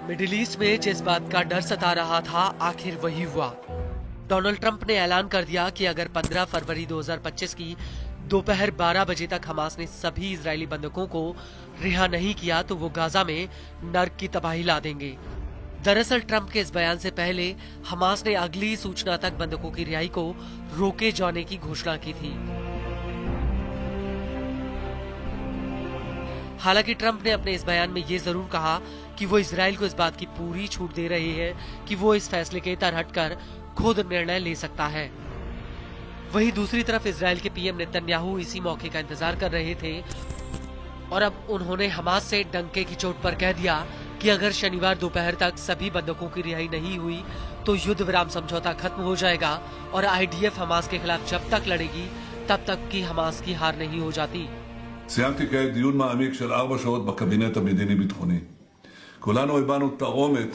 Middle east में जिस बात का डर सता रहा था, आखिर वही हुआ। डोनाल्ड ट्रंप ने ऐलान कर दिया कि अगर 15 फरवरी 2025 की दोपहर 12 बजे तक हमास ने सभी इजरायली बंधकों को रिहा नहीं किया तो वो गाजा में नर्क की तबाही ला देंगे। दरअसल ट्रंप के इस बयान से पहले हमास ने अगली सूचना तक बंधकों की रिहाई को रोके जाने की घोषणा की थी। हालांकि ट्रंप ने अपने इस बयान में ये जरूर कहा कि वो इजराइल को इस बात की पूरी छूट दे रहे हैं कि वो इस फैसले के तर हटकर खुद निर्णय ले सकता है। वहीं दूसरी तरफ इजराइल के पीएम नेतन्याहू इसी मौके का इंतजार कर रहे थे और अब उन्होंने हमास से डंके की चोट पर कह दिया कि अगर शनिवार दोपहर तक सभी बंधकों की रिहाई नहीं हुई तो युद्ध विराम समझौता खत्म हो जाएगा और आईडीएफ हमास के खिलाफ जब तक लड़ेगी तब तक की हमास की हार नहीं हो जाती। סיימתי כעת דיון מעמיק של 4 שעות בקבינט המדיני-ביטחוני. כולנו הבנו תרעומת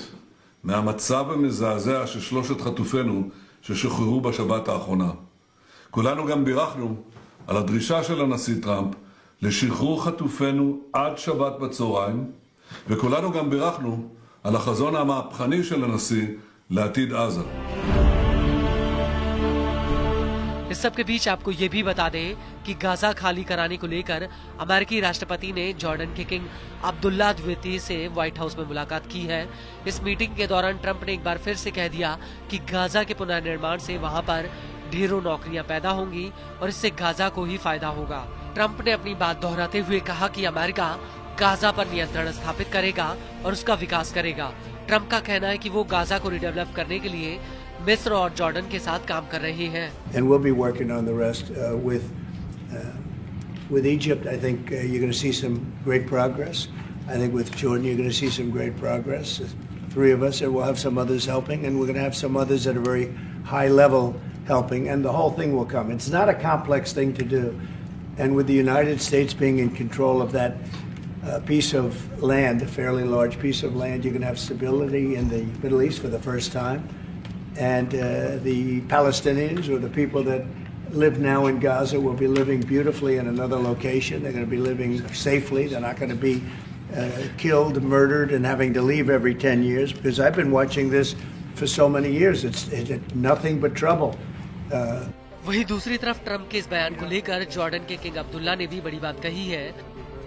מהמצב המזעזע של 3 חטופינו ששוחררו בשבת האחרונה. כולנו גם בירכנו על הדרישה של הנשיא טראמפ לשחרור חטופינו עד שבת בצהריים, וכולנו גם בירכנו על החזון המהפכני של הנשיא לעתיד עזה. इस सब के बीच आपको ये भी बता दें कि गाजा खाली कराने को लेकर अमेरिकी राष्ट्रपति ने जॉर्डन के किंग अब्दुल्ला द्वितीय से व्हाइट हाउस में मुलाकात की है। इस मीटिंग के दौरान ट्रंप ने एक बार फिर से कह दिया कि गाजा के पुनर्निर्माण से वहां पर ढेरों नौकरियां पैदा होंगी और इससे गाजा को ही फायदा होगा। ट्रंप ने अपनी बात दोहराते हुए कहा कि अमेरिका गाजा पर नियंत्रण स्थापित करेगा और उसका विकास करेगा। ट्रंप का कहना है कि वो गाजा को रिडेवलप करने के लिए मिस्र और जॉर्डन के साथ काम कर रहे हैं। And we'll be working on the rest with Egypt. I think you're going to see some great progress. I think with Jordan you're going to see some great progress. 3 of us, and we'll have some others helping, and we're going to have some others at a very high level helping, and the whole thing will come. It's not a complex thing to do, and with the United States being in control of that piece of land, a fairly large piece of land, you're going to have stability in the Middle East for the first time. And the Palestinians, or the people that live now in Gaza, will be living beautifully in another location. They're going to be living safely. They're not going to be killed, murdered, and having to leave every 10 years, because I've been watching this for so many years. It's nothing but trouble. वहीं दूसरी तरफ Trump के इस बयान को लेकर Jordan के king Abdullah ने भी बड़ी बात कही है।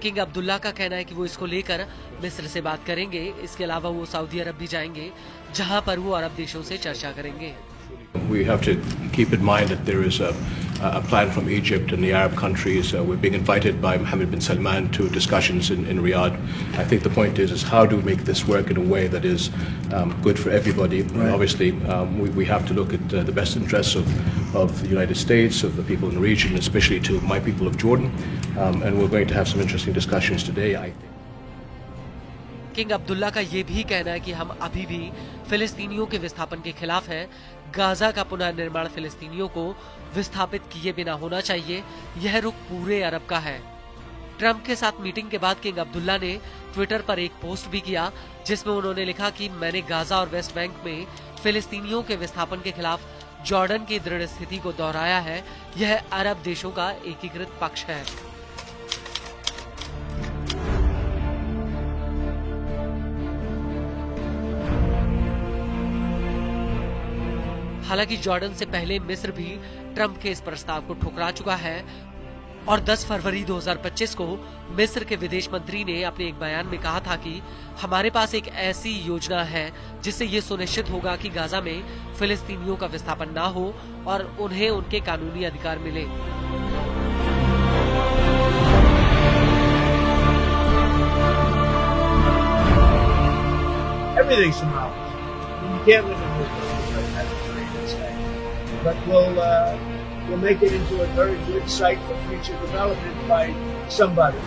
किंग अब्दुल्ला का कहना है कि वो इसको लेकर मिस्र से बात करेंगे। इसके अलावा वो सऊदी अरब भी जाएंगे, जहां पर वो अरब देशों से चर्चा करेंगे। We have to keep in mind that there is a plan from Egypt and the Arab countries. We're being invited by Mohammed bin Salman to discussions in Riyadh. I think the point is how do we make this work in a way that is good for everybody. Right. Obviously, we have to look at the best interests of the United States, of the people in the region, especially to my people of Jordan. And we're going to have some interesting discussions today, I think. King Abdullah का ये भी कहना है कि हम अभी भी फिलिस्तीनियों के विस्थापन के खिलाफ हैं। गाजा का पुनर्निर्माण फिलिस्तीनियों को विस्थापित किए बिना होना चाहिए। यह रुख पूरे अरब का है। ट्रंप के साथ मीटिंग के बाद किंग अब्दुल्ला ने ट्विटर पर एक पोस्ट भी किया, जिसमें उन्होंने लिखा कि मैंने गाजा और वेस्ट बैंक में फिलिस्तीनियों के विस्थापन के खिलाफ जॉर्डन की दृढ़ स्थिति को दोहराया है। यह अरब देशों का एकीकृत पक्ष है। हालांकि जॉर्डन से पहले मिस्र भी ट्रंप के इस प्रस्ताव को ठुकरा चुका है और 10 फरवरी 2025 को मिस्र के विदेश मंत्री ने अपने एक बयान में कहा था कि हमारे पास एक ऐसी योजना है जिससे ये सुनिश्चित होगा कि गाजा में फिलिस्तीनियों का विस्थापन ना हो और उन्हें उनके कानूनी अधिकार मिले। Everything's about you can't live in this. But we'll make it into a very good site for future development by somebody.